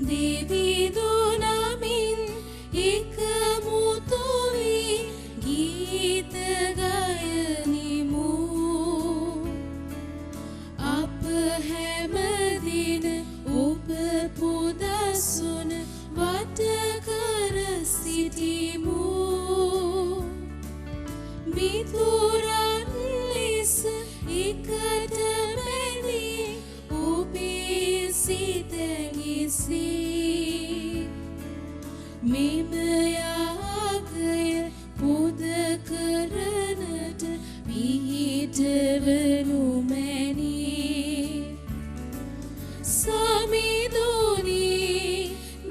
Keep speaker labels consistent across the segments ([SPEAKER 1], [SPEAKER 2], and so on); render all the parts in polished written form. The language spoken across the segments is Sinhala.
[SPEAKER 1] දෙවිදු නමින් එකමුතු වී ගීත ගයනිමු. අප හැමදින ඔබ පුදසුන වට කර සිටිමු. මිතුරන් ලෙස එකට බැඳී ඔබේ සිත ගිසී. මෙම යාගය පුද කරනට පිහිටවනු මැනී. සමිඳුනි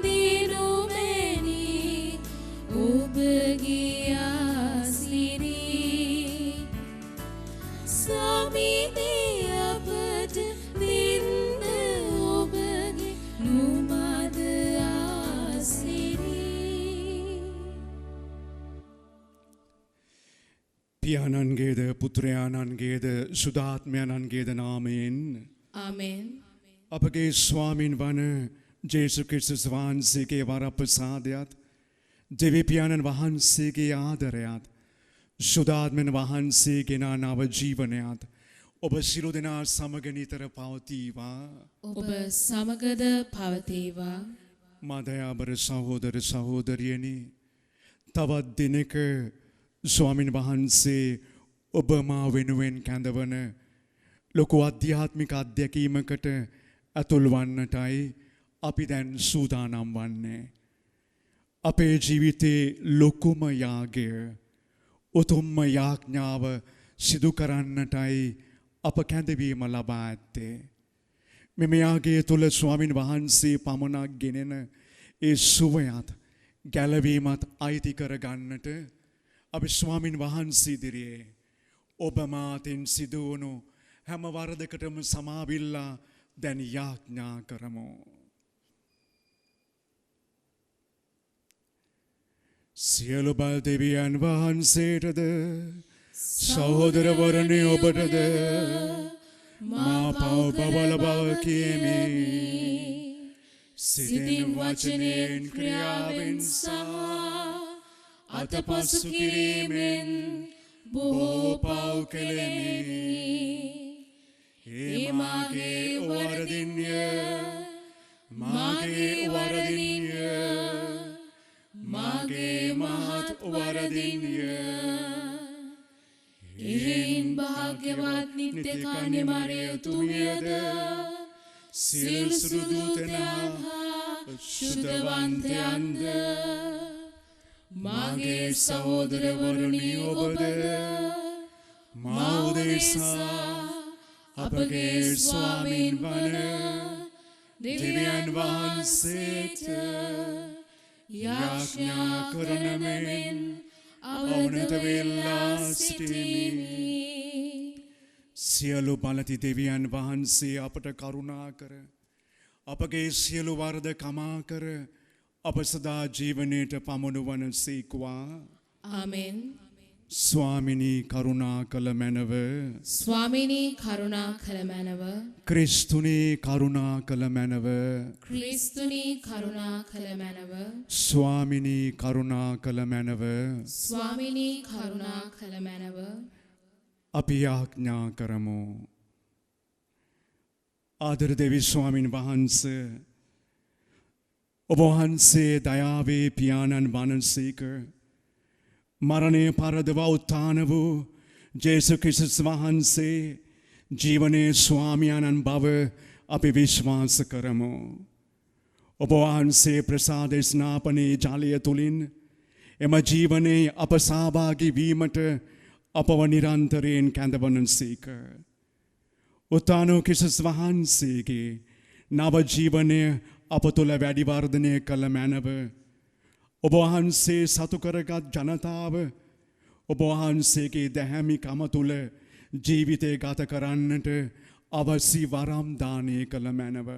[SPEAKER 1] දිනු මැනී ඔබගේ ආසිරී. සමිඳේ අපට දෙන්න ඔබගේ නුමද ආසිරී.
[SPEAKER 2] පියාණන්ගේද පුත්‍රයාණන්ගේද සුදාත්මයණන්ගේද නාමයෙන්
[SPEAKER 1] ආමෙන්.
[SPEAKER 2] අපගේ ස්වාමින් වන ජේසු ක්‍රිස්තුස් වහන්සේගේ වරප්‍රසාදයත් දෙවිපියාණන් වහන්සේගේ ආදරයත් සුදාත්මයන් වහන්සේගේ නව ජීවනයත් ඔබ සියලු දෙනා සමග නිතර පවතිවා.
[SPEAKER 1] ඔබ සමගද පවතිවා.
[SPEAKER 2] මදයාබර සහෝදර සහෝදරියනි, තවත් දිනක ස්වාමින් වහන්සේ ඔබ මා වෙනුවෙන් කැඳවන ලොකු අධ්‍යාත්මික අත්දැකීමකට ඇතුල් වන්නටයි අපි දැන් සූදානම් වන්නේ. අපේ ජීවිතේ ලොකුම යාගය, උතුම්ම යාඥාව සිදු කරන්නටයි අප කැඳවීම ලබා ඇත්තේ. මෙම යාගය තුළ ස්වාමින් වහන්සේ පමණක් ගෙනෙන ඒ සුවයත් ගැලවීමත් අයිති කර ගන්නට අපි ස්වාමින් වහන්සේ ඉදිරියේ ඔබ මාතින් සිදුවුණු හැම වරදකටම සමාවිල්ලා දැන් යාඥා කරමු. සියලු බල දෙවියන් වහන්සේටද සහෝදරවරණි ඔබටද මා පව් බවල බව කියමි. සිතින් වචනයෙන් ක්‍රියාවෙන් සහ අතපසු කිරීමෙන් බොහෝ පව් කෙලෙමි. ඒ මාගේ වරදින්ය, මාගේ වරදින්ය, මාගේ මහත් වරදින්ය.
[SPEAKER 1] එහෙයින් භාග්‍යවත් නිත්‍ය කන්‍යමරියතුමියද සියලු සුදූතයන් ශුද්ධවන්තයන්ද මාගේ සහෝදරවරුනි ඔබද මා උදෙසා අපගේ ස්වාමීන් වන දෙවියන් වහන්සේට යාඥා කරන මෙන් අවනත වෙලා සිටිමි.
[SPEAKER 2] සියලු බලති දෙවියන් වහන්සේ අපට කරුණා කර අපගේ සියලු වරද කමා කර අප සදා ජීවනයට පමුණුවන සීක්වා.
[SPEAKER 1] ආමෙන්.
[SPEAKER 2] ස්වාමිනී කරුණා කළ මැනව,
[SPEAKER 1] ස්වාමිනී කරුණා කළ මැනව,
[SPEAKER 2] ක්‍රිස්තුනී කරුණා කළ මැනව,
[SPEAKER 1] ක්‍රිස්තුනී කරුණා කළ මැනව,
[SPEAKER 2] ස්වාමිනී කරුණා කළ මැනව,
[SPEAKER 1] ස්වාමිනී කරුණා කළ මැනව.
[SPEAKER 2] අපි යාඥා කරමු. ආදර දෙවි ස්වාමින් වහන්සේ, ඔබ වහන්සේ දයාවේ පියාණන් වහන්සේක මරණය පරදව උත්ථාන වූ ජේසු ක්‍රිස්තුස් වහන්සේ ජීවනයේ ස්වාමියාණන් බව අපි විශ්වාස කරමු. ඔබ වහන්සේ ප්‍රසාද ස්නාපනයේ ජලය තුලින් එම ජීවනයේ අප සහභාගී වීමට අපව නිරන්තරයෙන් කැඳවනසේක. උත්ථාන ක්‍රිස්තුස් වහන්සේගේ නව ජීවනය අප තුළ වැඩි වර්ධනය කළ මැනව ඔබ වහන්සේ සතු කරගත් ජනතාව ඔබ වහන්සේගේ දැහැමිකම තුළ ජීවිතය ගත කරන්නට අවසි වරම් දානය කළ මැනව.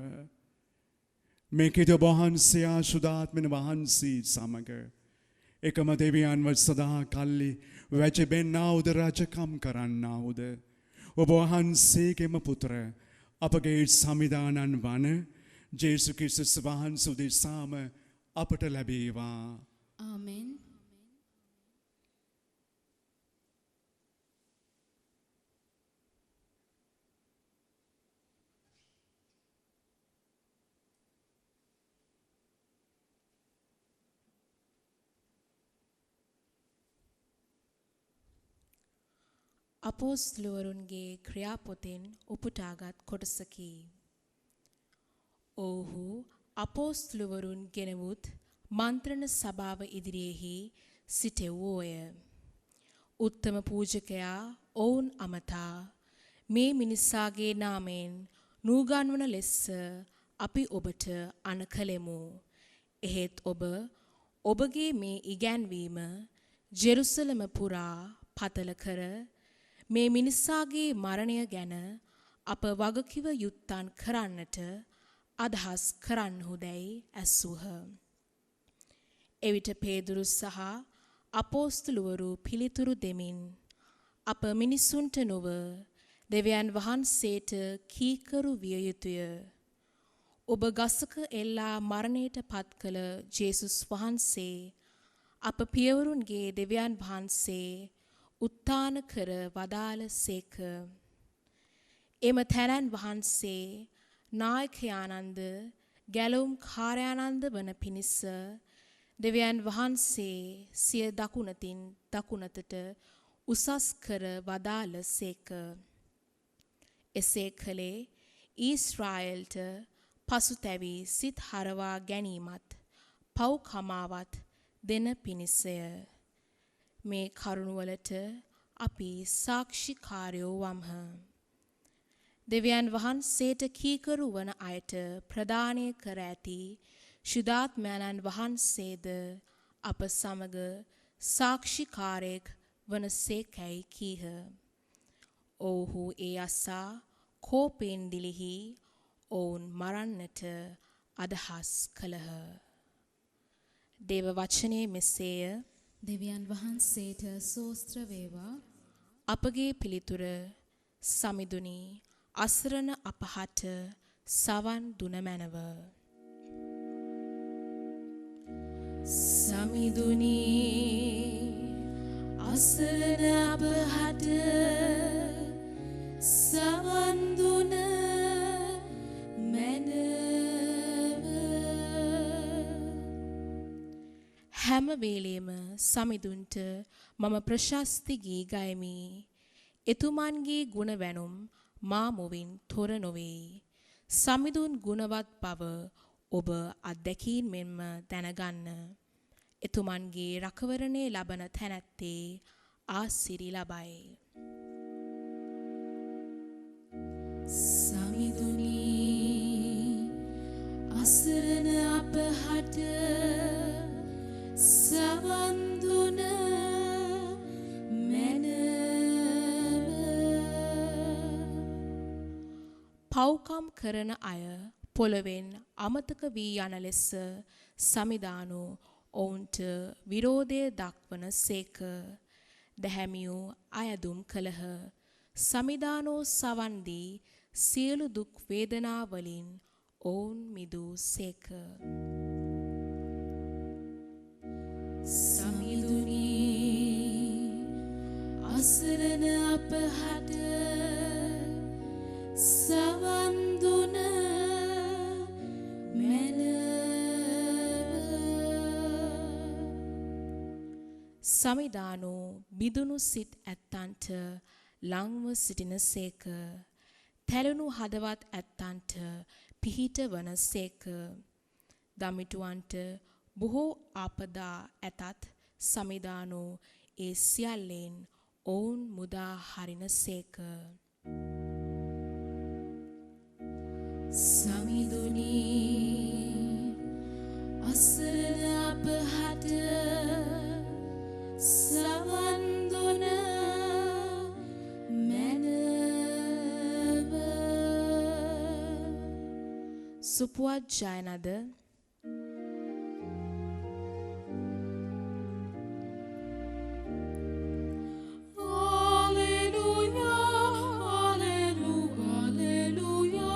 [SPEAKER 2] මේකෙද ඔබ වහන්සේ ආශුදාත්මන වහන්සේ සමග එකම දෙවියන්ව සදා කල්ලි වැජබෙන්නාවුද රජකම් කරන්නාවුද ඔබ වහන්සේගේම පුත්‍ර අපගේ සමිදානන් වන ජේසු ක්‍රිස්තුස් වහන්සේ උදෙසාම අපට ලැබේවා.
[SPEAKER 1] ආමෙන්.
[SPEAKER 3] අපෝස්තලවරුන්ගේ ක්‍රියාපොතෙන් උපුටාගත් කොටසකි. ඔවුහු අපෝස්තලවරුන් ගෙනවුත් මන්ත්‍රණ සභාව ඉදිරියෙහි සිටෙව්වෝය. උත්තම පූජකයා ඔවුන් අමතා මේ මිනිසාගේ නාමයෙන් නූගන්වන ලෙස අපි ඔබට අණ කළෙමු. එහෙත් ඔබ ඔබගේ මේ ඉගැන්වීම ජෙරුසලම පුරා පතල කර මේ මිනිසාගේ මරණය ගැන අප වගකිව යුත්තන් කරන්නට අදහස් කරන්නහුදැයි ඇසූහ. එවිට පේදුරු සහ අපෝස්තලවරු පිළිතුරු දෙමින් අප මිනිසුන්ට නොව දෙවියන් වහන්සේට කීකරු විය යුතුය. ඔබ ගසක එල්ලා මරණයට පත් කළ ජේසුස් වහන්සේ අප පියවරුන්ගේ දෙවියන් වහන්සේ උත්තාන කර වදාළ සේක. එම තැනැන් වහන්සේ නායකයානන්ද ගැලවුම් කාර්යානන්ද වන පිණිස දෙවියන් වහන්සේ සිය දකුණතින් දකුණතට උසස් කර වදාළ සේක. එසේ කළේ ඊශ්‍රායල්ට පසුතැවී සිත් හරවා ගැනීමත් පව් කමාවත් දෙන පිණිසය. මේ කරුණවලට අපි සාක්ෂිකාරයෝ වම්හ. දෙවියන් වහන්සේට කීකරු වන අයට ප්‍රදානය කර ඇති ශුද්ධාත්මයන්න් වහන්සේද අප සමග සාක්ෂිකාරයෙක් වන සේකැයි කීහ. ඔවුහු ඒ අසා කෝපයෙන් දිලිහි ඔවුන් මරන්නට අදහස් කළහ. දේව වචනේ මෙසේය.
[SPEAKER 1] දෙවියන් වහන්සේට සෝස්ත්‍ර වේවා.
[SPEAKER 3] අපගේ පිළිතුර සමිඳුනි අසරණ අපහට සවන් දුන මැනව.
[SPEAKER 1] සමිඳුනි අසරණ අපහට සවන් දුන මැනව.
[SPEAKER 3] හැම වේලේම සමිඳුන්ට මම ප්‍රශස්ති ගී ගයමි. එතුමන්ගේ ගුණ වැනුම් මා මුවින් තොර නොවේ. සමිඳුන් ගුණවත් බව ඔබ අත්දැකීම් මෙන්ම දැනගන්න. එතුමන්ගේ රැකවරණේ ලබන තැනැත්තේ ආසිරි ලබයි.
[SPEAKER 1] සමිඳුනි අසරණ අපහට සවන් දුන මැනව.
[SPEAKER 3] පව්කම් කරන අය පොළවෙන් අමතක වී යන ලෙස සමිදානෝ ඔවුන්ට විරෝධය දක්වන සේක. දැහැමියෝ අයදුම් කළහ. සමිදානෝ සවන් දී සියලු දුක් වේදනා වලින් ඔවුන් මිදූ සේක.
[SPEAKER 1] සමිඳුනි අසරණ අපහට සවන් දුන මැනව.
[SPEAKER 3] සමිදානෝ බිදුණු සිත් ඇත්තන්ට ලංව සිටින සේක. තැලුණු හදවත් ඇත්තන්ට පිහිට වන සේක. දමිටුවන්ට බොහෝ ආපදා ඇතත් සමිදානෝ ඒ සියල්ලෙන් ඔවුන් මුදා හරින සේක.
[SPEAKER 1] සමිඳුනි අසරණ අපහට සවන් දුන මැනව.
[SPEAKER 3] සුපුවත් ජයනද
[SPEAKER 1] Alleluia, alleluia, alleluia.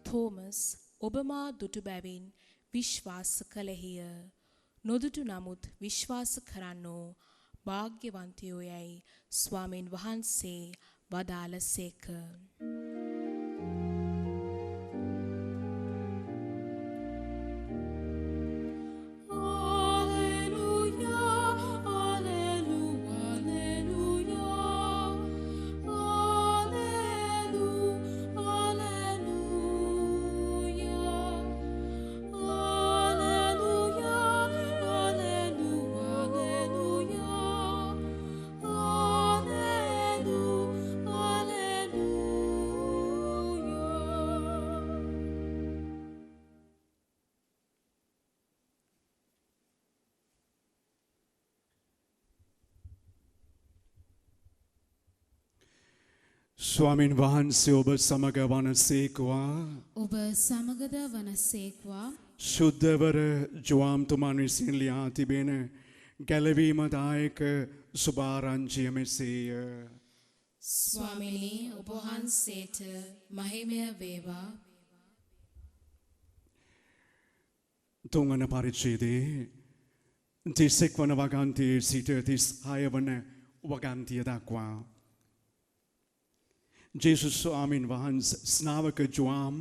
[SPEAKER 3] තෝමස් ඔබමා දුටු බැවින් විශ්වාස කළෙහිය. නොදුටු නමුත් විශ්වාස කරන්නෝ භාග්‍යවන්තයෝ යැයි ස්වාමීන් වහන්සේ වදාළසේක.
[SPEAKER 2] ස්වාමින් වහන්සේ ඔබ සමග වනසේකවා.
[SPEAKER 1] ඔබ සමගද වනසේක්වා.
[SPEAKER 2] ශුද්ධවර ජුවාම්තුමන් විසින් ලියා තිබෙන ගැලවීමදායක සුභාරංචිය මෙසේය.
[SPEAKER 1] ස්වාමිනී ඔබ වහන්සේට මහිමය වේවා.
[SPEAKER 2] තුන්වන පරිච්ඡේදයේ 31 වන වගන්තියේ සිට 36 වන වගන්තිය දක්වා ජේසුස් ස්වාමින් වහන්සේ ස්නාවක ජුවාම්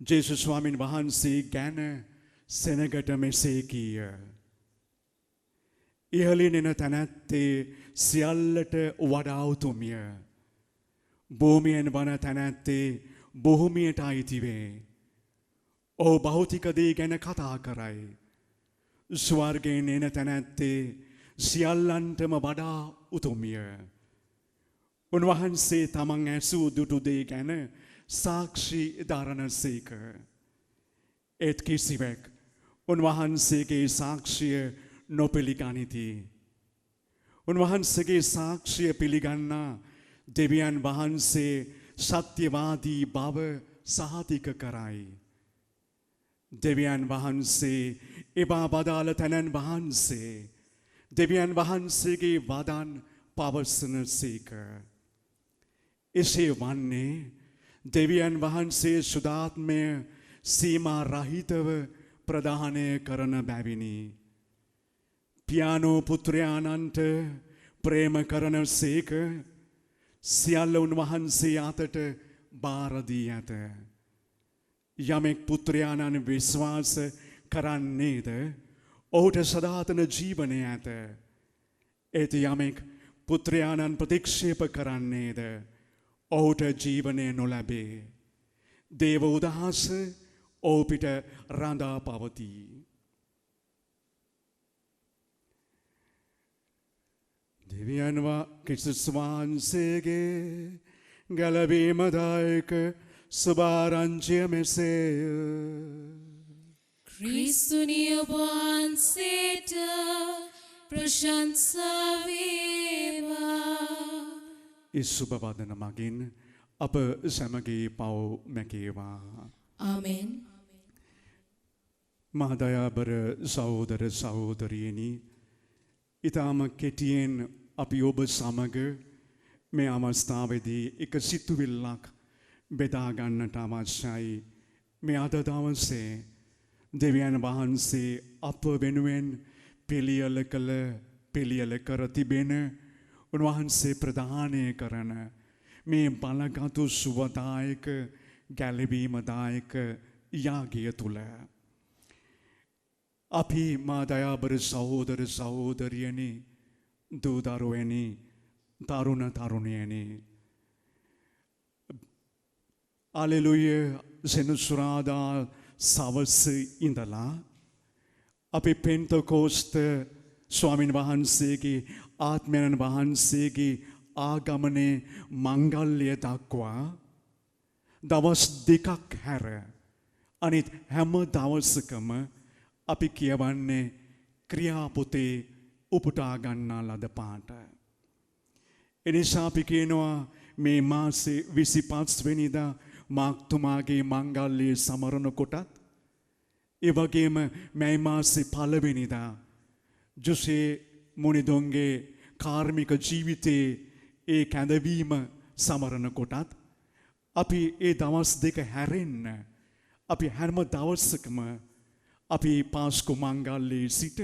[SPEAKER 2] ජේසුස් ස්වාමින් වහන්සේ ගැන සෙනගට මෙසේ කීය. ඉහළින් එන තැනැත්තේ සියල්ලට වඩා උතුම්ය. භූමියෙන් වන තැනැත්තේ භූමියට අයිති වේ. ඔහු භෞතික දේ ගැන කතා කරයි. ස්වර්ගයෙන් එන තැනැත්තේ සියල්ලන්ටම වඩා උතුම්ය. උන්වහන්සේ තමන් ඇසූ දුටු දේ ගැන සාක්ෂි දරනසේක. ඒත් කිසිවෙක් උන්වහන්සේගේ සාක්ෂිය නොපිළිගනිති. උන්වහන්සේගේ සාක්ෂිය පිළිගන්නා දෙවියන් වහන්සේ සත්‍යවාදී බව සහතික කරයි. දෙවියන් වහන්සේ එබා වදාළ තැනන් වහන්සේ දෙවියන් වහන්සේගේ වදන් පවසනසේක. එසේ වන්නේ දෙවියන් වහන්සේ සුදාත්මය සීමා රහිතව ප්‍රදානය කරන බැවිනි. පියානෝ පුත්‍රයාණන්ට ප්‍රේම කරන සේක සියල්ල උන්වහන්සේ අතට බාරදී ඇත. යමෙක් පුත්‍රයාණන් විශ්වාස කරන්නේද ඔහුට සදාතන ජීවනය ඇත. ඒත් යමෙක් පුත්‍රයාණන් ප්‍රතික්ෂේප කරන්නේද ඔහුට ජීවනය නොලැබේ. දේව උදහස ඔහු පිට රඳා පවතී. දෙවියන් ක්‍රිස්තුස් වහන්සේගේ ගැලවීමදායක සුභාරංචිය මෙසේය.
[SPEAKER 1] ක්‍රිස්තුනි ඔබ වහන්සේට ප්‍රශංසා වේවා.
[SPEAKER 2] ඒ සුබ වදන මගින් අප සැමගේ පව් මැකේවා.
[SPEAKER 1] ආමෙන්.
[SPEAKER 2] මහදයාබර සහෝදර සහෝදරියනි, ඊටම කෙටියෙන් අපි ඔබ සමග මේ අවස්ථාවේදී එක සිතුවිල්ලක් බෙදා ගන්නට අවශ්‍යයි. මේ අද දවසේ දෙවියන් වහන්සේ අප වෙනුවෙන් පිළියෙල කර තිබෙන උන්වහන්සේ ප්‍රදානය කරන මේ බලගතු සුවදායක ගැලවීමදායක යාගය තුල අපි මා දයාබර සහෝදර සහෝදරියනි, දූ දරුවනි, තරුණ තරුණියනි, Alleluia සෙනසුරාදා සවස් ඉඳලා අපි පෙන්තකෝස්ත ස්වාමින් වහන්සේගේ ආත්මයන් වහන්සේගේ ආගමනයේ මංගල්‍ය දක්වා දවස් දෙකක් හැර අනිත් හැම දවසකම අපි කියවන්නේ ක්‍රියාපොතේ උපුටා ගන්නා ලද පාට. එනිසා අපි කියනවා මේ මාසේ 25 වෙනිදා මාක්තුමාගේ මංගල්‍ය සමරන කොටත් ඒ වගේම මේ මාසේ 1 වෙනිදා ජොසේ මුනිදොන්ගේ කාර්මික ජීවිතයේ ඒ කැඳවීම සමරන කොටත් අපි ඒ දවස් දෙක හැරෙන්න අපි හැම දවසකම අපි පාස්කු මංගල්‍යයේ සිට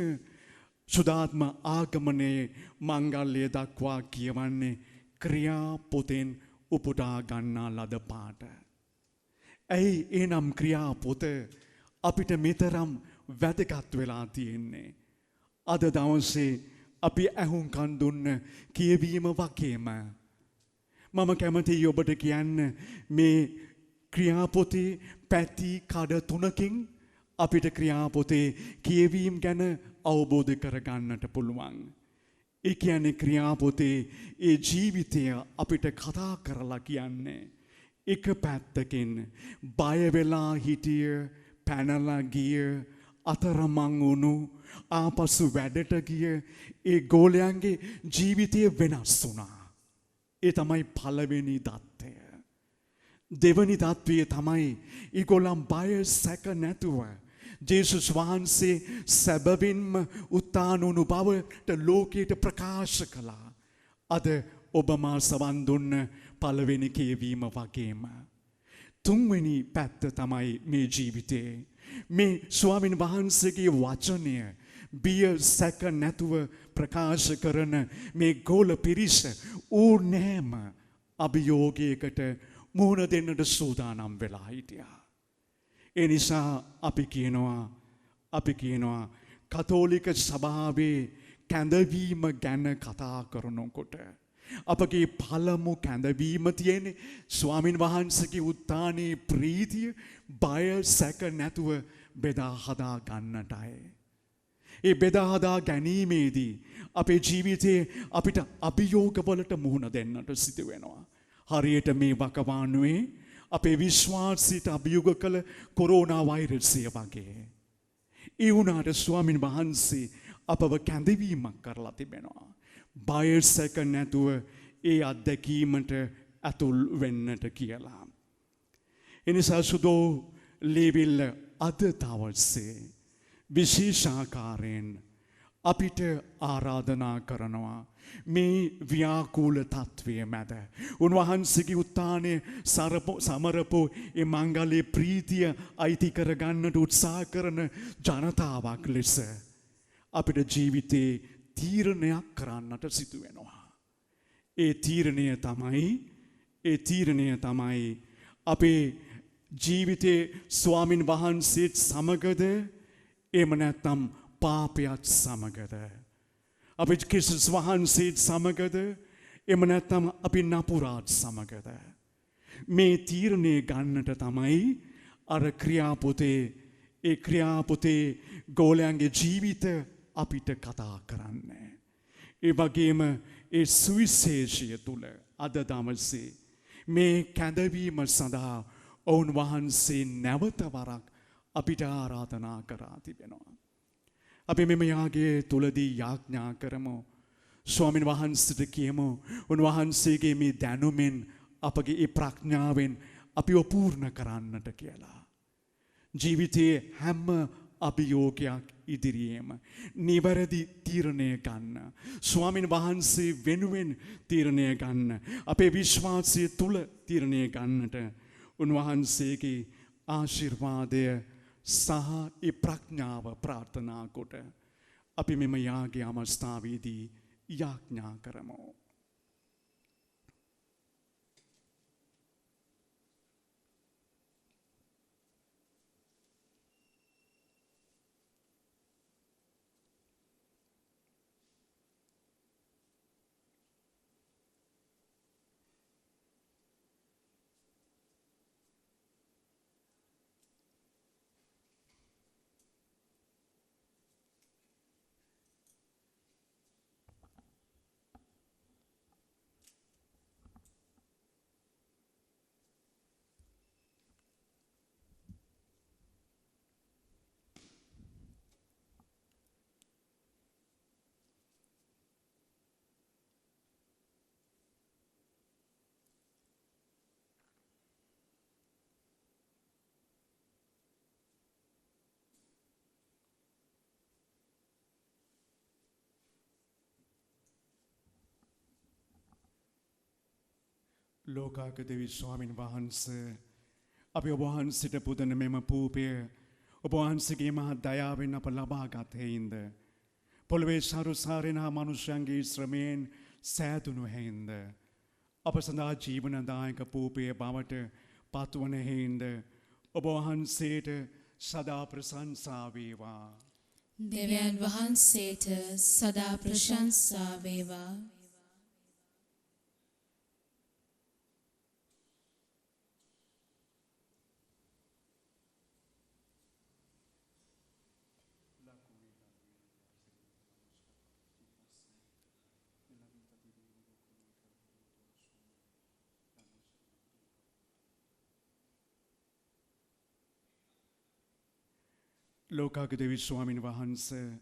[SPEAKER 2] සුදාත්ම ආගමනයේ මංගල්‍ය දක්වා කියවන්නේ ක්‍රියා පොතෙන් උපුටා ගන්නා ලද පාට. ඇයි එනම් ක්‍රියා පොත අපිට මෙතරම් වැදගත් වෙලා තියෙන්නේ. අද දවසේ අපි ඇහුම්කන් දුන්න කියවීම වගේම මම කැමතියි ඔබට කියන්න මේ ක්‍රියාපොතේ පැති කඩ 3කින් අපිට ක්‍රියාපොතේ කියවීම ගැන අවබෝධ කරගන්නට පුළුවන්. ඒ කියන්නේ ක්‍රියාපොතේ ඒ ජීවිතය අපිට කතා කරලා කියන්නේ එක පැත්තකින් බය වෙලා හිටිය පැනලා ගිය අතරමං වුණු ආපසු වැඩට ගිය ඒ ගෝලයන්ගේ ජීවිතය වෙනස් වුණා. ඒ තමයි පළවෙනි தත්ත්වය. දෙවනි தත්ත්වය තමයි ඒගොල්ලන් බය සැක නැතුව ජේසුස් වහන්සේ සැබවින්ම උත්ථාන වුණු බවට ලෝකයට ප්‍රකාශ කළා. අද ඔබ මා සවන් දුන්න පළවෙනි කියවීම වගේම තුන්වෙනි පැත්ත තමයි මේ ජීවිතේ. මේ ස්වාමීන් වහන්සේගේ වචනය බිය සැක නැතුව ප්‍රකාශ කරන මේ ගෝල පිරිස ඕනෑම අභියෝගයකට මුහුණ දෙන්නට සූදානම් වෙලා හිටියා. ඒ නිසා අපි කියනවා කතෝලික සභාවේ කැඳවීම ගැන කතා කරනකොට අපගේ පළමු කැඳවීම තියෙන්නේ ස්වාමින් වහන්සේගේ උත්ථානයේ ප්‍රීතිය බය සැක නැතුව බෙදා හදා ගන්නටයි. ඒ බෙදා හදා ගැනීමේදී අපේ ජීවිතයේ අපිට අභියෝගවලට මුහුණ දෙන්නට සිදු වෙනවා. හරියට මේ වකවානුවේ අපේ විශ්වාසයට අභියෝග කළ කොරෝනා වෛරසය වගේ. ඒ වුණාට ස්වාමින් වහන්සේ අපව කැඳවීමක් කරලා තිබෙනවා. බය සැක නැතුව ඒ අත්දැකීමට ඇතුල් වෙන්නට කියලා. එනිසා සුදෝ ලේවිල්ල අද දවසේ විශේෂාකාරයෙන් අපිට ආරාධනා කරනවා මේ ව්‍යාකූල තත්ත්වය මැද උන්වහන්සේගේ උත්ථානය සමරපු ඒ මංගල්‍ය ප්‍රීතිය අයිති කරගන්නට උත්සාහ කරන ජනතාවක් ලෙස අපිට ජීවිතේ තීරණයක් කරන්නට සිදු වෙනවා. ඒ තීරණය තමයි අපේ ජීවිතේ ස්වාමින් වහන්සේත් සමගද එහෙම නැත්නම් පාපයත් සමගද අපි ක්‍රිස්තුස් වහන්සේත් සමගද එහෙම නැත්නම් අපි නපුරාත් සමගද මේ තීරණය ගන්නට තමයි අර ක්‍රියාපොතේ ගෝලයන්ගේ ජීවිත අපිට කතා කරන්නේ. ඒ වගේම ඒ සුවිශේෂය තුල අද දවසේ මේ කැඳවීම සඳහා ඔවුන් වහන්සේ නැවත වරක් අපිට ආරාධනා කරා තිබෙනවා. අපි මෙම යාගයේ තුලදී යාඥා කරමු. ස්වාමීන් වහන්සේට කියමු උන්වහන්සේගේ මේ දැනුමෙන් අපගේ ඒ ප්‍රඥාවෙන් අපිව පූර්ණ කරන්නට කියලා. ජීවිතයේ හැම අභියෝගයක් ඉදිරියේම නිවැරදි තීරණය ගන්න. ස්වාමීන් වහන්සේ වෙනුවෙන් තීරණය ගන්න. අපේ විශ්වාසය තුල තීරණය ගන්නට උන්වහන්සේගේ ආශිර්වාදය සහ ඒ ප්‍රඥාව ප්‍රාර්ථනා කොට අපි මෙම යාගයේ අවස්ථාවේදී යාඥා කරමු. ලෝකාක දෙවි ස්වාමින් වහන්සේ අපි ඔබ වහන්සේට පුදන මෙම පූපය ඔබ වහන්සේගේ මහත් දයාවෙන් අප ලබාගත් හේින්ද පොළවේ සරුසාරෙන් හා මනුෂ්‍යයන්ගේ ශ්‍රමයෙන් සෑදුණු හේින්ද අප සඳහා ජීවනදායක පූපය බවට පත්වන හේින්ද ඔබ වහන්සේට සදා ප්‍රශංසා වේවා.
[SPEAKER 1] දෙවියන් වහන්සේට සදා ප්‍රශංසා වේවා.
[SPEAKER 2] ලෝකාග දෙවි ස්වාමින් වහන්සේ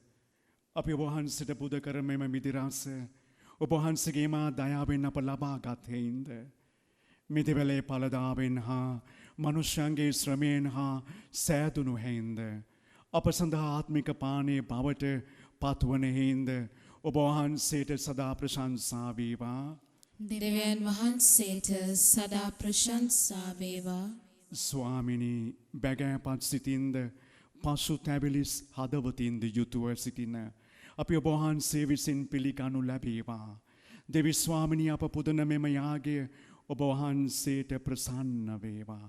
[SPEAKER 2] අපි ඔබ වහන්සේට පුද කර මෙම මිදිරාස ඔබ වහන්සේගේ මා දයාවෙන් අප ලබාගත් හේින්ද මිදිවැලේ පළදාවෙන් හා මනුෂ්‍යයන්ගේ ශ්‍රමයෙන් හා සෑදුණු හේින්ද අප සඳහා ආත්මික පානයේ බවට පත්වන හේින්ද ඔබ වහන්සේට සදා ප්‍රශංසා වේවා.
[SPEAKER 1] දෙවියන් වහන්සේට සදා ප්‍රශංසා වේවා.
[SPEAKER 2] ස්වාමිනී බැගෑපත් සිතින්ද පසු තැවිලිස් හදවතින්ද යුතුව සිටින අපි ඔබ වහන්සේ විසින් පිළිගනු ලැබේවා. දෙවි ස්වාමිනී අප පුදන මෙම යාගය ඔබ වහන්සේට ප්‍රසන්න වේවා.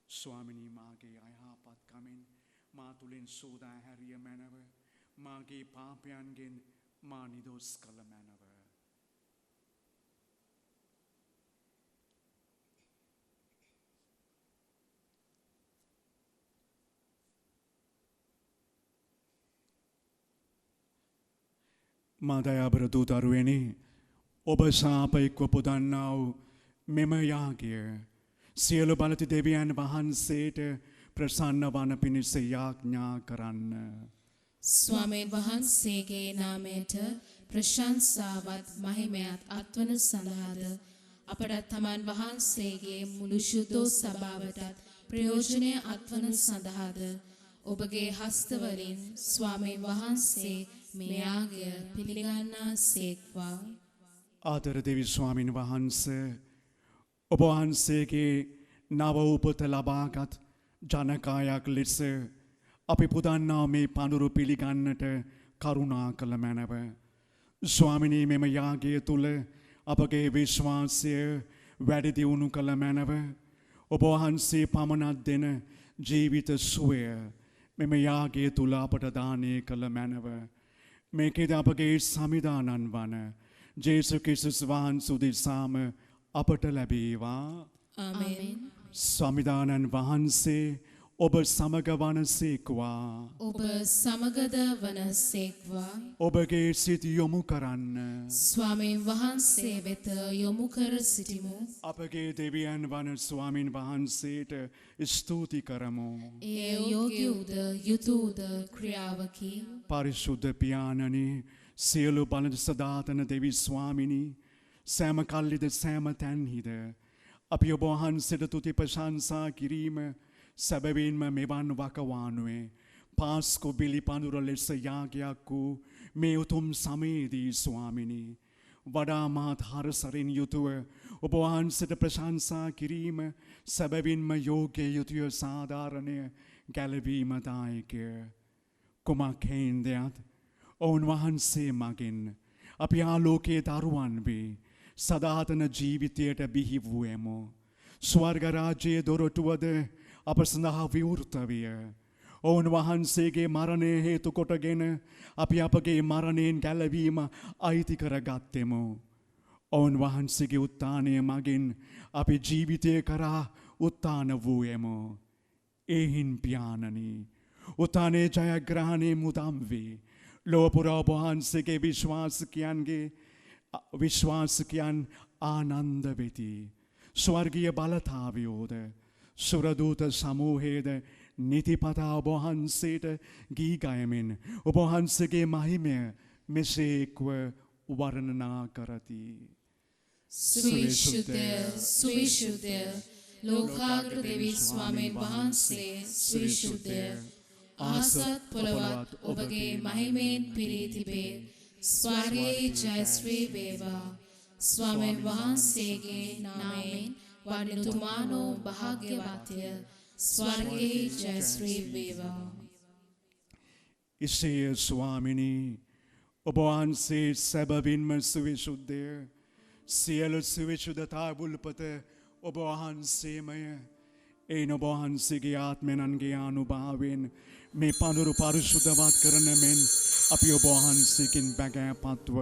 [SPEAKER 2] ස්වාමිනී මාගේ අයහපත්කමින් මා තුලින් සෝදා හැරිය මැනව මාගේ පාපයන්ගෙන් මා නිදොස් කළ මැනව. මාදයාබර දූතරුවනි ඔබ සාපයික්ව පුදන්නා වූ මෙම යාගය සියලු බලති දෙවියන් වහන්සේට ප්‍රසන්න වන පිණිස යාඥා කරන්න.
[SPEAKER 1] ස්වාමීන් වහන්සේගේ නාමයට ප්‍රශංසාවත් මහිමයත් අත්වන සඳහාද අපට තමන් වහන්සේගේ මුළු ශුද්ධ සභාවටත් ප්‍රයෝජනය අත්වන සඳහාද ඔබගේ හස්තවලින් ස්වාමීන් වහන්සේ මේ යාගය පිළිගන්නා සේක්වා.
[SPEAKER 2] ආදර දෙවි ස්වාමින් වහන්සේ ඔබ වහන්සේගේ නව උපත ලබාගත් ජනකායක් ලෙස අපි පුදන්නා මේ පඳුරු පිළිගන්නට කරුණා කළ මැනව. ස්වාමිනී මෙම යාගය තුල අපගේ විශ්වාසය වැඩි දියුණු කළ මැනව. ඔබ වහන්සේ පමණක් දෙන ජීවිත සුවය මෙම යාගය තුල අපට දානය කළ මැනව. මේකෙද අපගේ සමිදානන් වන ජේසු ක්‍රිස්තුස් වහන්සේ උදෙසාම අපට ලැබේවා.
[SPEAKER 1] ආමෙන්.
[SPEAKER 2] සමිදානන් වහන්සේ ඔබ සමග වනසේක්වා.
[SPEAKER 1] ඔබ සමගද වනසේක්වා.
[SPEAKER 2] ඔබගේ සිත යොමු කරන්න.
[SPEAKER 1] ස්වාමීන් වහන්සේ වෙත යොමු කර සිටිමු.
[SPEAKER 2] අපගේ දෙවියන් වන ස්වාමින් වහන්සේට ස්තුති කරමු.
[SPEAKER 1] ඒ යෝග්‍ය උද යුතුයද ක්‍රියාවකි.
[SPEAKER 2] පරිශුද්ධ පියාණනි සියලු බලද සදාතන දෙවි ස්වාමිනී සෑම කල්ලිද සෑම තැන්හිද අපි ඔබ වහන්සේට තුති ප්‍රශංසා කිරීම සැබවින්ම මෙවන් වකවානුවේ පාස්කු බිලි පඳුර ලෙස යාගයක් වූ මේ උතුම් සමයේදී ස්වාමිනී වඩා මාත් හරසරින් යුතුව ඔබ වහන්සේට ප්‍රශංසා කිරීම සැබවින්ම යෝග්‍ය යුතුය සාධාරණය ගැලවීමදායකය. කුමක් හේන්දයත් ඔවුන් වහන්සේ මගින් අපි ආලෝකයේ දරුවන් වේ සදාතන ජීවිතයට බිහි වූෙමු. ස්වර්ග රාජ්‍යයේ දොරටුවද අප සඳහා විවෘත විය. ඔවුන් වහන්සේගේ මරණය හේතු කොටගෙන අපි අපගේ මරණයෙන් ගැලවීම අයිති කරගත්තෙමු. ඔවුන් වහන්සේගේ උත්ථානය මගින් අපි ජීවිතය කරා උත්ථාන වූෙමු. එහින් පියාණනි උත්ථානයේ ජයග්‍රහණය මුදම් වේ. ලොව පුරා ඔබ වහන්සේගේ විශ්වාසිකයන් ආනන්ද වෙති. ස්වර්ගීය බලතාවයෝද සුරදූත සමූහයේද නිතිපතා ඔබ වහන්සේට ගී ගයමින් ඔබ වහන්සේගේ මහිමය මෙසේක්ව වර්ණනා කරති.
[SPEAKER 1] සුවිශුද්ධ ලෝකාග්‍ර දෙවි ස්වාමීන් වහන්සේ සුවිශුද්ධ ආසත් පොළවත් ඔබගේ මහිමයෙන් පිරී තිබේ. ස්වර්ගයේ ජයශ්‍රී වේවා. ස්වාමීන් වහන්සේගේ නාමයෙන් වඩිනුතුමානෝ භාග්‍යවත්ය. ස්වර්ගයේ ජයශ්‍රී වේවා.
[SPEAKER 2] ඉසේ ස්වාමිනී ඔබ වහන්සේ සැබවින්ම සුවිශුද්ධය. සියලු සුවිශුද්ධතා බුල්පත ඔබ වහන්සේමය. එයින් ඔබ වහන්සේගේ ආත්මයන්ගේ අනුභවයෙන් මේ පඳුරු පරිශුද්ධවත් කරන මෙන් අපි ඔබ වහන්සේකින් බැගෑපත්ව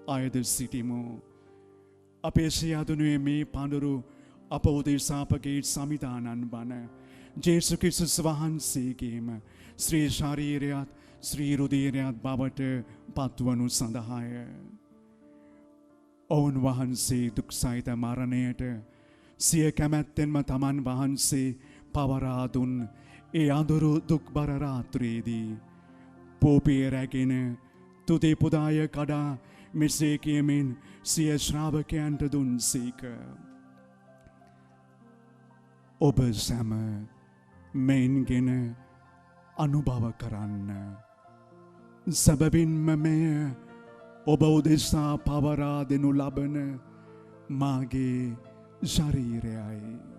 [SPEAKER 2] අයද සිටිමු. අපේ සියදුනුවේ මේ පඳුරු අප උදෙසා අපගේ සමිදානන් වන ජේසු ක්‍රිස්තුස් වහන්සේගේම ශ්‍රී ශරීරයත් ශ්‍රී රුධිරයත් බවට පත්වනු සඳහාය. ඔවුන් වහන්සේ දුක් සහිත මරණයට සිය කැමැත්තෙන්ම තමන් වහන්සේ පවරා දුන් ඒ අඳුරු දුක්බර රාත්‍රියේදී පෝපිය රැගෙන තුති පුදාය කඩා මෙසේ කියමින් සිය ශ්‍රාවකයන්ට දුන්සේක. ඔබ සැම මෙයින්ගෙන අනුභව කරන්න. සැබවින්ම මෙය ඔබ උදෙසා පවරා දෙනු ලබන මාගේ ශරීරයයි.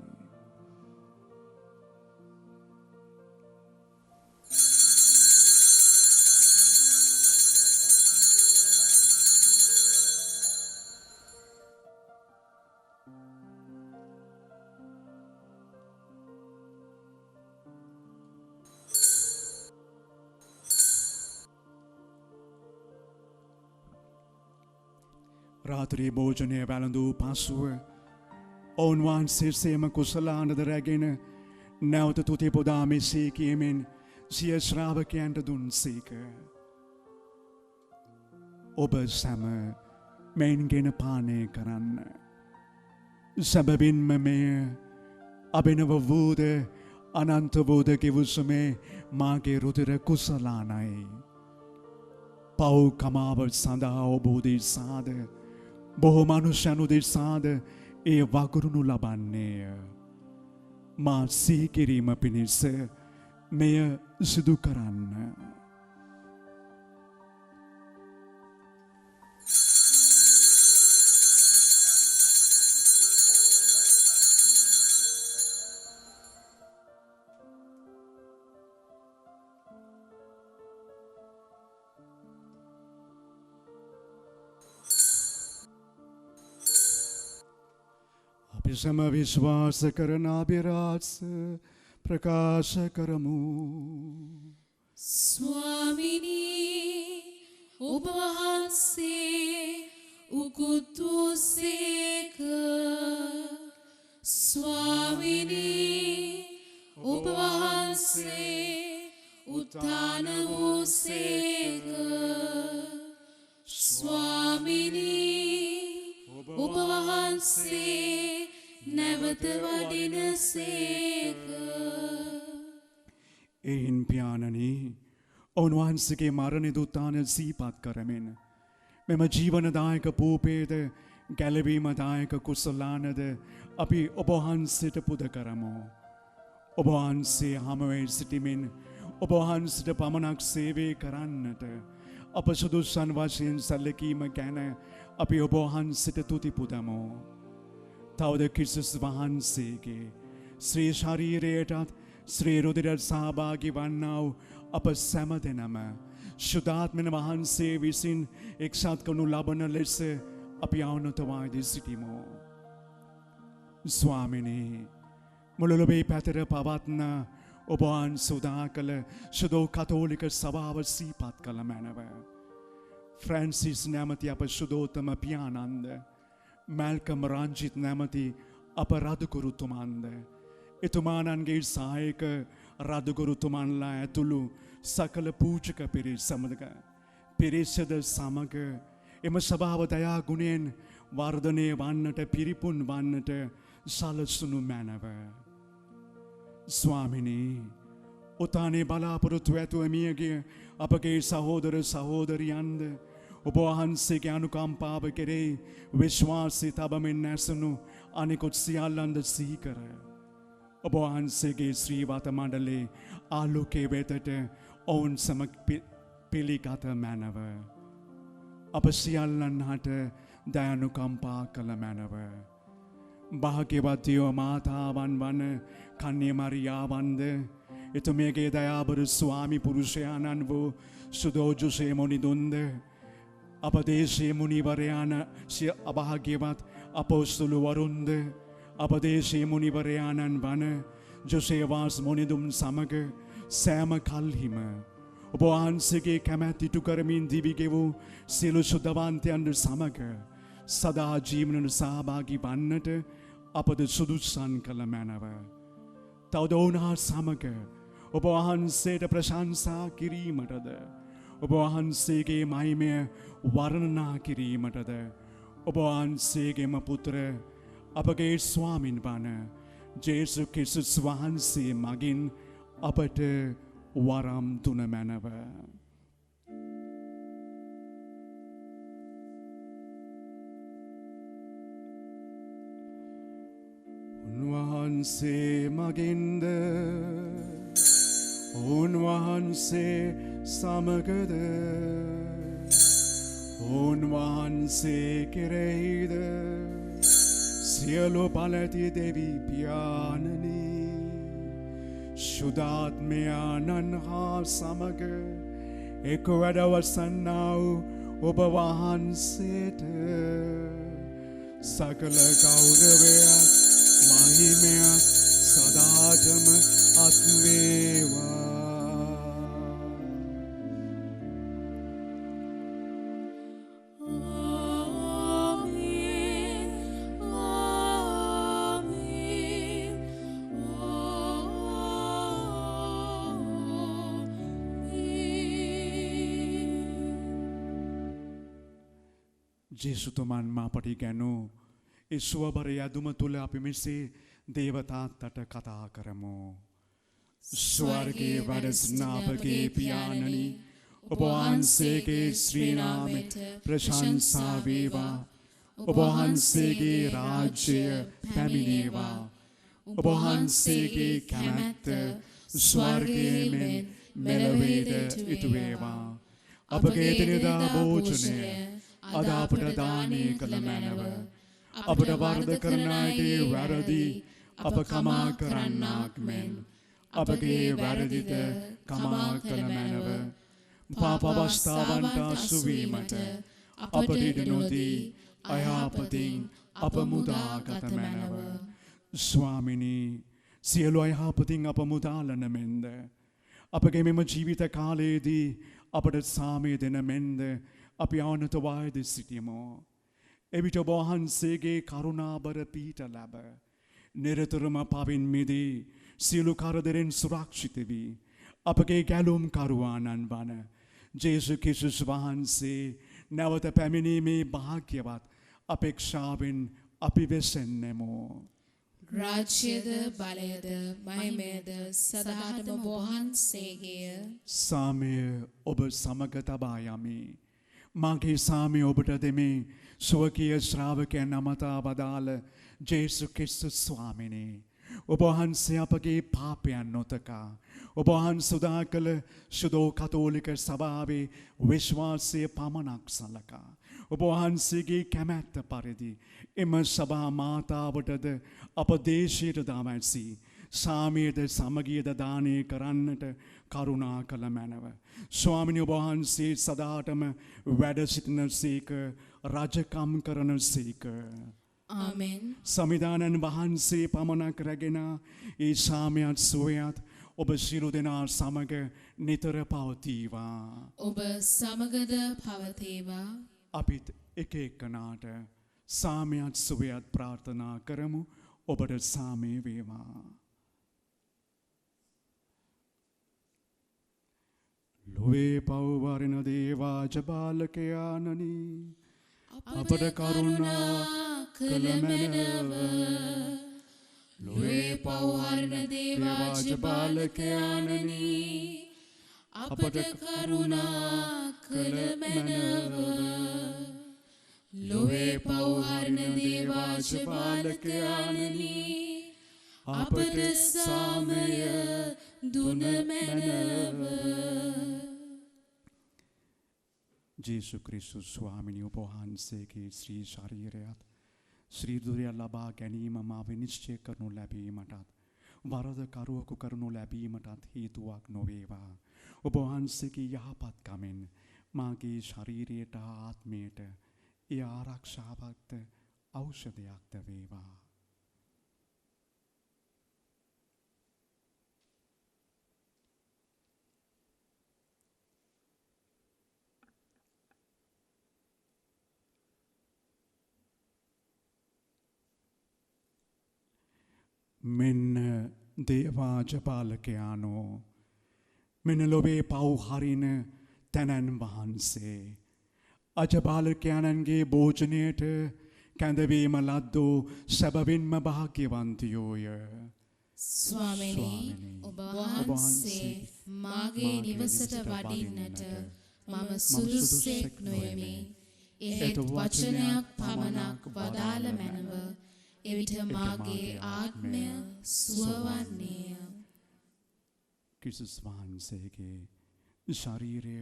[SPEAKER 2] රාත්‍රී භෝජනය වැළඳූ පසුව ඔවුන් වහන්සේ සේම කුසලානද රැගෙන නැවත තුති පුදා මෙසේ කියමින් සිය ශ්‍රාවකයන්ට දුන්සේක. ඔබ සැම මෙයින්ගෙන පානය කරන්න. සැබවින්ම මෙය අභිනව වූද අනන්ත වූද කිවුසුමේ මාගේ රුධිර කුසලානයි. පව් කමාව සඳහා ඔබ උදෙසාද බොහෝ මනුෂ්‍යයන් උදෙසාද ඒ වගුරුණු ලබන්නේය. මා සිහි කිරීම පිණිස මෙය සිදු කරන්න. සම විශ්වාස කරන අභිරහස් ප්‍රකාශ කරමු.
[SPEAKER 1] ස්වාමිනී ඔබ වහන්සේ උකුත් වූසේක. ස්වාමිනී ඔබ වහන්සේ උත්ථාන වූසේක. ස්වාමිනී ඔබ වහන්සේ නැවත වඩිනසේක.
[SPEAKER 2] එයින් පියාණනී ඔවුන් වහන්සේගේ මරණ දුත්තාන සිහිපත් කරමින් මෙම ජීවනදායක පූපේද ගැලවීමදායක කුසලානද අපි ඔබ වහන්සේට පුද කරමු. ඔබ වහන්සේ හමුවේ සිටිමින් ඔබ වහන්සේට පමණක් සේවය කරන්නට අප සුදුසන් වශයෙන් සැලකීම ගැන අපි ඔබ වහන්සේට තුති පුදමු. තවද ක්‍රිස්තුස් වහන්සේගේ ශ්‍රී ශරීරයටත් ශ්‍රී රුධිරයට සහභාගී වන්නා වූ අප සැම දෙනම ශුද්ධාත්මන වහන්සේ විසින් එක්සත් කරනු ලබන ලෙස අපි අවනතවාදී සිටිමු. ස්වාමිනී මුළු ලොවේ පැතර පවත්න ඔබ වහන්සේ උදා කළ ශුද්ධ කතෝලික සභාව සිහිපත් කළ මැනව. ෆ්‍රැන්සිස් නැමැති අප ශුද්ධෝත්තම පියාණන්ද මැල්කම් රංජිත් නැමැති අප රදුගුරුතුමන්ද එතුමානන්ගේ සහායක රදුගුරුතුමන්ලා ඇතුළු සකල පූජක පිරිස් සමග පිරිසද සමග එම සභාව දයා ගුණයෙන් වර්ධනය වන්නට පිරිපුන් වන්නට සලසුණු මැනව. ස්වාමිනී උතානේ බලාපොරොත්තු ඇතුව මියගිය අපගේ සහෝදර සහෝදරියන්ද ඔබ වහන්සේගේ අනුකම්පාව කෙරෙහි විශ්වාසී තබමින් නැසුණු අනිකුත් සියල්ලන්ද සිහි කර ඔබ වහන්සේගේ ශ්‍රීවත මණ්ඩලේ ආලෝකයේ වෙතට ඔවුන් සමග පිළිගත මැනව. අප සියල්ලන් හට දයානුකම්පා කළ මැනව. භාග්‍යවතියෝ මාතාවන් වන කන්‍ය මරියාවන්ද එතුමියගේ දයාබර ස්වාමි පුරුෂයාණන් වූ සුදෝජුසේ මුනිදුන්ද අප දේශීය මුනිවරයාන සිය අභාග්‍යවත් අපොස්තුලු වරුන්ද අප දේශීය මුනිවරයාණන් වන ජොසේවාස් මුනිදුන් සමග සෑම කල්හිම ඔබ වහන්සේගේ කැමැත්ත ඉටු කරමින් දිවි ගෙවූ සියලු සුද්ධවන්තයන්ද සමග සදා ජීවනට සහභාගී වන්නට අපද සුදුසන් කළ මැනව. තවද ඔවුනා සමග ඔබ වහන්සේට ප්‍රශංසා කිරීමටද ඔබ වහන්සේගේ මහිමය වර්ණනා කිරීමටද ඔබ වහන්සේගේම පුත්‍ර අපගේ ස්වාමින් වන ජේසු ක්‍රිස්තුස් වහන්සේ මගින් අපට වරම් දුන මැනව. උන්වහන්සේ මගින්ද උන්වහන්සේ සමගද උන්වහන්සේ කෙරෙහිද සියලු බලති දෙවි පියාණනි ශුද්ධාත්මයාණන් හා සමග එක් වැඩවසන්නා වූ ඔබ වහන්සේට සකල ගෞරවයක් මහිමයක් සදාටම අත්වේවා. ජේසුතුමන් මා පටි ගැනූ ඒ සුවබර යදුම තුළ අපි මෙසේ දේවතාත්තට කතා කරමු. ස්වර්ගයේ වැඩසින අපගේ පියාණනි ඔබ වහන්සේගේ ශ්‍රී නාමයට ප්‍රශංසා වේවා. ඔබ වහන්සේගේ රාජ්‍යය පැමිණේවා. ඔබ වහන්සේගේ කැමැත්ත ස්වර්ගයේ මෙන් මෙලොවේද ඉටු වේවා. අපගේ එදිනෙදා භෝජනය අද අපට දානය කළ මැනව. අපට වරද කරන අයගේ වැරදි අප කමා කරන්නාක් මෙන් අපගේ වැරදිද කමා කළ මැනව. පාප අවස්ථාවන්ට අසුවීමට අපට ඉඩ නොදී අයහපතින් අප මුදාගත මැනව. ස්වාමිනී සියලු අයහපතින් අප මුදාලන මෙන්ද අපගේ මෙම ජීවිත කාලයේදී අපට සාමය දෙන මෙන්ද අපි ආනත වායද සිටියමු. එවිට ඔබ වහන්සේගේ කරුණාබර පීඨ ලැබ නිරතුරුම පවින් මිදී සියලු කරදරෙන් සුරක්ෂිත වී අපගේ ගැලුම් කරුවාණන් වන ජේසු ක්‍රිස්තුස් වහන්සේ නැවත පැමිණීමේ භාග්‍යවත් අපේක්ෂාවෙන් අපි වෙසෙන්නෙමු.
[SPEAKER 1] රාජ්‍යද බලයද මහිමයද සදාටම වහන්සේගේය.
[SPEAKER 2] සාමය ඔබ සමග තබා යමි. මාගේ සාමය ඔබට දෙමි. ස්වකීය ශ්‍රාවකයන් අමතා වදාළ ජේසු ක්‍රිස්තුස් ස්වාමිනේ ඔබ වහන්සේ අපගේ පාපයන් නොතකා ඔබ වහන්සේ උදා කළ සුදෝ කතෝලික සභාවේ විශ්වාසය පමණක් සලකා ඔබ වහන්සේගේ කැමැත්ත පරිදි එම සභා මාතාවටද අප දේශයට දාමැසී සාමයේද සමගියද දානය කරන්නට කරුණා කළ මැනව. ස්වාමිනී ඔබ වහන්සේ සදාටම වැඩ සිටින සේක රජකම් කරන සේක.
[SPEAKER 1] ආමෙන්.
[SPEAKER 2] සමිදානන් වහන්සේ පමණක් රැගෙන ඒ සාමයත් සුවයත් ඔබ සියලු දෙනා සමග නිතර පවතිවා.
[SPEAKER 1] ඔබ සමගද පවතිවා.
[SPEAKER 2] අපිත් එක එකනාට සාමයත් සුවයත් ප්‍රාර්ථනා කරමු. ඔබට සාමය වේවා. ලොවේ පව්වරණ දේවා ජබාලකයානනි අපට කරුණා කළ මැනව.
[SPEAKER 1] ලොවේ පව්වරණ දේවා ජබාලකයානනි අපට කරුණා කළ මැනව. ලොවේ පව්වරණ දේවා ජබාලකයානනි අපට සාමය දුන මැනව.
[SPEAKER 2] ජේසු ක්‍රිස්තුස් ස්වාමිනී ඔබ වහන්සේගේ ශ්‍රී ශරීරයත් ශ්‍රීදුරය ලබා ගැනීම මා විනිශ්චය කරනු ලැබීමටත් වරදකරුවෙකු කරනු ලැබීමටත් හේතුවක් නොවේවා. ඔබ වහන්සේගේ යහපත්කමෙන් මාගේ ශරීරයට හා ආත්මයට ඒ ආරක්ෂාවක්ද ඖෂධයක්ද වේවා. මෙන්න දේවාජපාලකයානෝ මෙන්න ලොවේ පව් හරින තැනැන් වහන්සේ. අජපාලකයාණන්ගේ භෝජනයට කැඳවීම ලද්දෝ සැබවින්ම භාග්‍යවන්තයෝය.
[SPEAKER 1] ස්වාමිනි ඔබ වහන්සේ මාගේ නිවසට වඩින්නට මම සුදුස්සෙක් නොයමි. එහෙත් වචනයක් පමණක් වදාළ මැනව එවිට මාගේ ආත්මය සුවවන්නේය.
[SPEAKER 2] ක්‍රිස්තුස් වහන්සේගේ ශරීරය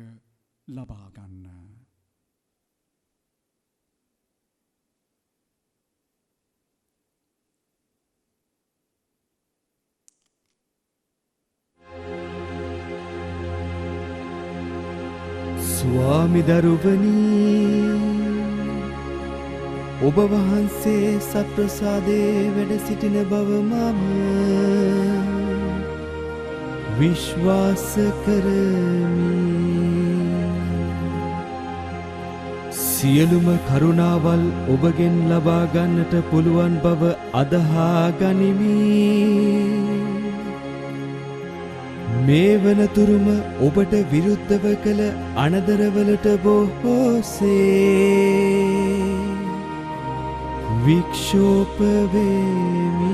[SPEAKER 2] ලබා ගන්න.
[SPEAKER 4] ස්වාමිදරුවනී ඔබ වහන්සේ සත්ප්‍රසාදයේ වැඩ සිටින බව මම විශ්වාස කරමි. සියලුම කරුණාවල් ඔබගෙන් ලබා ගන්නට පුළුවන් බව අදහා ගනිමි. මේ වනතුරුම ඔබට විරුද්ධව කළ අනදරවලට බොහෝසේ වික්ෂෝප වෙමි.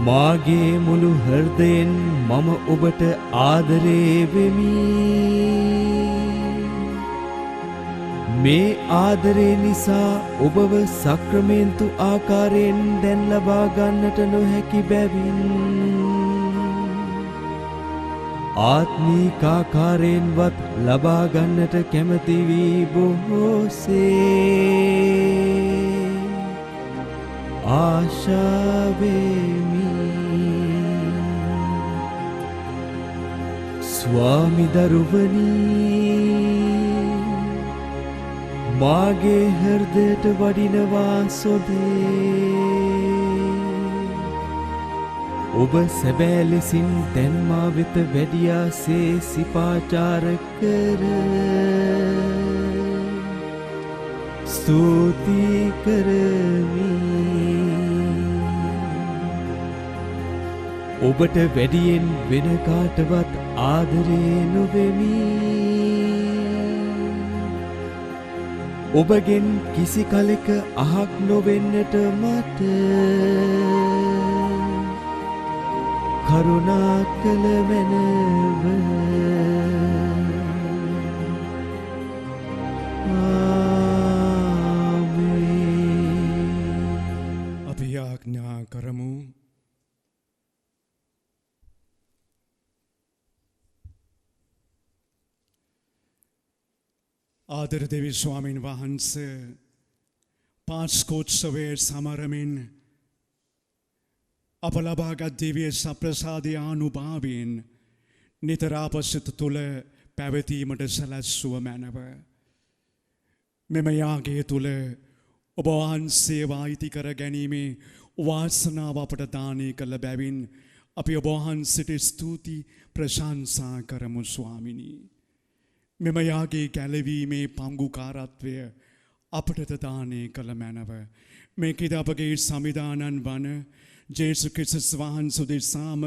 [SPEAKER 4] මාගේ මුළු හෘදයෙන් මම ඔබට ආදරේ වෙමි. මේ ආදරේ නිසා ඔබව සක්‍රමේන්තු ආකාරයෙන් දැන් ලබා ගන්නට නොහැකි බැවින් ආත්මීක ආකාරයෙන්වත් ලබා ගන්නට කැමති වී බොහෝසේ ආශා වෙමි. ස්වාමිදරුවනී මාගේ හෘදයට වඩිනවා සොදේ. ඔබ සැබෑ ලෙසින් දැන් මා වෙත වැඩියාසේ සිපාචාර කර ස්තුති කරමි. ඔබට වැඩියෙන් වෙන කාටවත් ආදරේ නොවෙමි. ඔබගෙන් කිසි කලෙක අහක් නොවෙන්නට මට කරුණා කළ මැනව. ආමේන්.
[SPEAKER 2] අපි යාඥා කරමු. ආදර දෙවි ස්වාමීන් වහන්සේ පාස්කෝත්සවයේ සමරමින් අප ලබාගත් දිව්‍ය සප්‍රසාදය අනුභවයෙන් නිතර අප සිත තුළ පැවතීමට සැලැස්සුව මැනව. මෙම යාගය තුළ ඔබ වහන්සේව අයිති කර ගැනීමේ වාසනාව අපට දානය කළ බැවින් අපි ඔබ වහන්සේට ස්තුති ප්‍රශංසා කරමු ස්වාමිනී. මෙම යාගේ කැලවීමේ පංගුකාරත්වය අපටද දානය කළ මැනව. මේකද අපගේ සමිධානන් වන ජේසු ක්‍රිස්තුස් වහන්සේ දෙසාම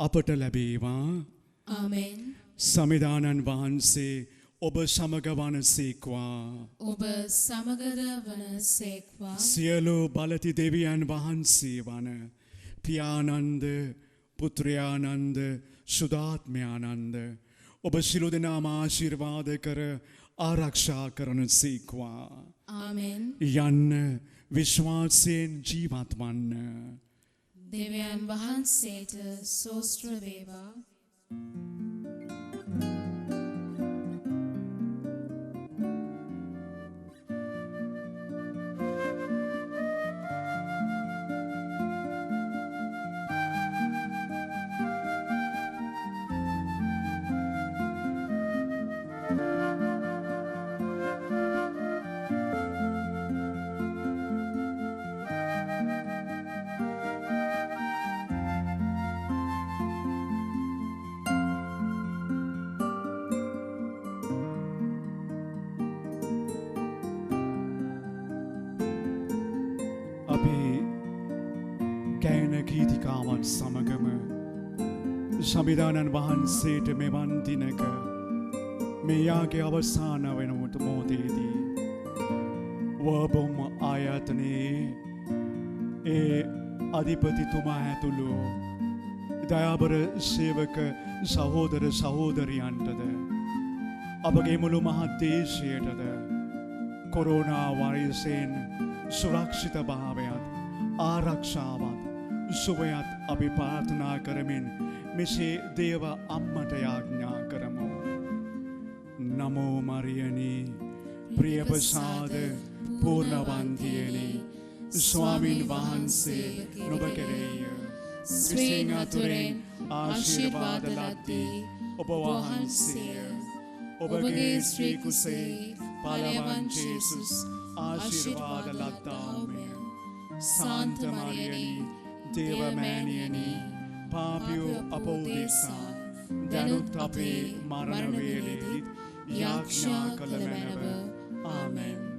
[SPEAKER 2] අපට ලැබේවා.
[SPEAKER 1] ආමෙන්.
[SPEAKER 2] සමිධානන් වහන්සේ ඔබ සමග වනසේක්වා.
[SPEAKER 1] ඔබ සමගද වනසේක්වා.
[SPEAKER 2] සියලු බලති දෙවියන් වහන්සේ වන පියානන්ද පුත්‍රයානන්ද සුදාත්මයානන්ද ඔබ සිළු දෙනාම ආශිර්වාද කර ආරක්ෂා කරන සේක්වා.
[SPEAKER 1] ආමෙන්.
[SPEAKER 2] යන්න විශ්වාසයෙන් ජීවත් වන්න.
[SPEAKER 1] දෙවියන් වහන්සේට සෝස්ත්‍ර වේවා.
[SPEAKER 2] මාත් සමගම සමිදානන් වහන්සේට මෙවන් දිනක මේ යාගේ අවසාන වෙනමුට මොහොතේදී වබොම් ආයතනයේ ඒ අධිපතිතුමා ඇතුළු දයාබර සේවක සහෝදර සහෝදරියන්ටද අපගේ මුළු මහත් දේශයටද කොරෝනා වෛරසයෙන් සුරක්ෂිත භාවයත් ආරක්ෂාවත් සුවයත් අපි ප්‍රාර්ථනා කරමින් මෙසේ දේව අම්මට යාඥා කරමු. නමෝ මරියනී ප්‍රියපසාද පූර්ණවන්තියනි ස්වාමින් වහන්සේ නුඹ කෙරෙහිය
[SPEAKER 1] ස්ත්‍රීන් අතුරෙන් ආශිර්වාද ලද්දී
[SPEAKER 2] ඔබ වහන්සේය. ඔබගේ ශ්‍රී කුසේ පලවන් ජේසුස් ආශිර්වාද ලද්දාමය. සාන්ත මරියනී දේවමෑණියනි පාපියෝ අප උදෙසා දැනුත් අපේ මරණ වේලෙහිත් යාඥා කළ මැනව. ආමෙන්.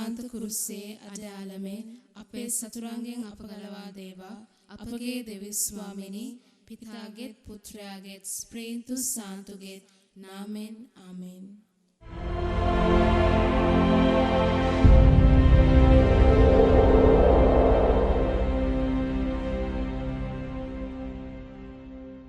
[SPEAKER 1] සාන්ත කුරුසේ අඩයාලමෙන් අපේ සතුරන්ගෙන් අප ගලවා දේවා. අපගේ දෙවි ස්වාමිනී පිතාගේත් පුත්‍රයාගේත් ස්ප්‍රීන්තු සාන්තුගේත් නාමෙන් ආමෙන්.